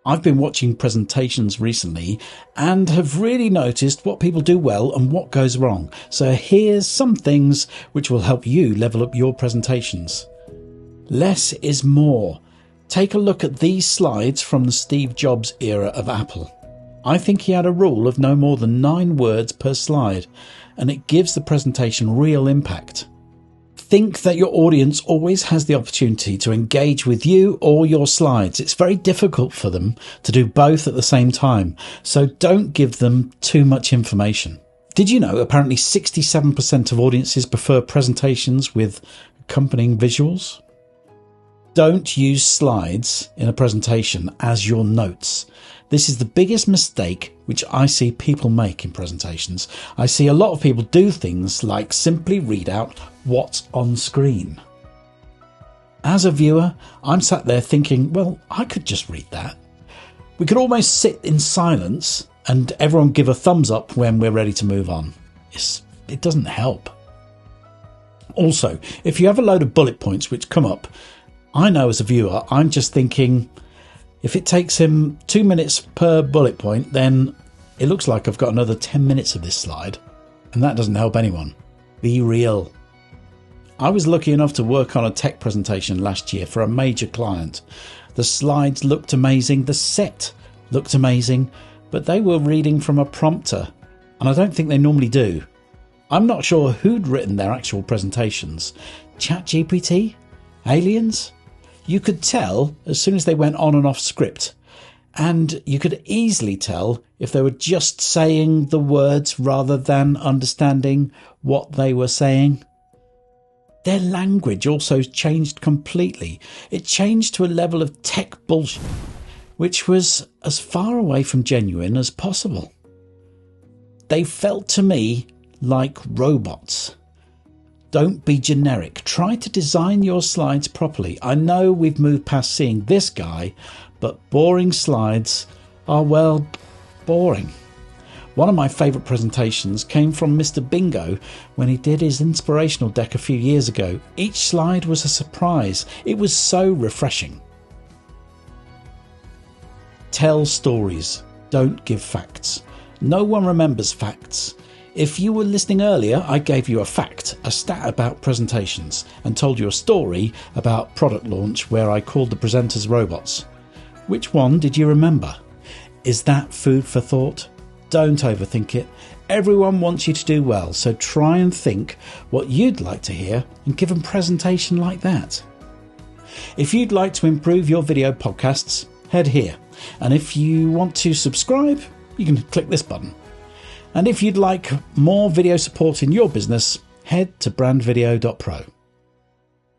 I've been watching presentations recently and have really noticed what people do well and what goes wrong. So here's some things which will help you level up your presentations. Less is more. Take a look at these slides from the Steve Jobs era of Apple. I think he had a rule of no more than 9 words per slide, and it gives the presentation real impact. Think that your audience always has the opportunity to engage with you or your slides. It's very difficult for them to do both at the same time, so don't give them too much information. Did you know apparently 67% of audiences prefer presentations with accompanying visuals? Don't use slides in a presentation as your notes. This is the biggest mistake which I see people make in presentations. I see a lot of people do things like simply read out what's on screen. As a viewer, I'm sat there thinking, well, I could just read that. We could almost sit in silence and everyone give a thumbs up when we're ready to move on. It doesn't help. Also, if you have a load of bullet points which come up, I know as a viewer, I'm just thinking, if it takes him 2 minutes per bullet point, then it looks like I've got another 10 minutes of this slide, and that doesn't help anyone. Be real. I was lucky enough to work on a tech presentation last year for a major client. The slides looked amazing, the set looked amazing, but they were reading from a prompter, and I don't think they normally do. I'm not sure who'd written their actual presentations. ChatGPT? Aliens? You could tell as soon as they went on and off script, and you could easily tell if they were just saying the words rather than understanding what they were saying. Their language also changed completely. It changed to a level of tech bullshit, which was as far away from genuine as possible. They felt to me like robots. Don't be generic. Try to design your slides properly. I know we've moved past seeing this guy, but boring slides are, well, boring. One of my favourite presentations came from Mr. Bingo when he did his inspirational deck a few years ago. Each slide was a surprise. It was so refreshing. Tell stories. Don't give facts. No one remembers facts. If you were listening earlier, I gave you a fact, a stat about presentations, and told you a story about product launch where I called the presenters robots. Which one did you remember? Is that food for thought? Don't overthink it. Everyone wants you to do well, so try and think what you'd like to hear and give a presentation like that. If you'd like to improve your video podcasts, head here. And if you want to subscribe, you can click this button. And if you'd like more video support in your business, head to brandvideo.pro.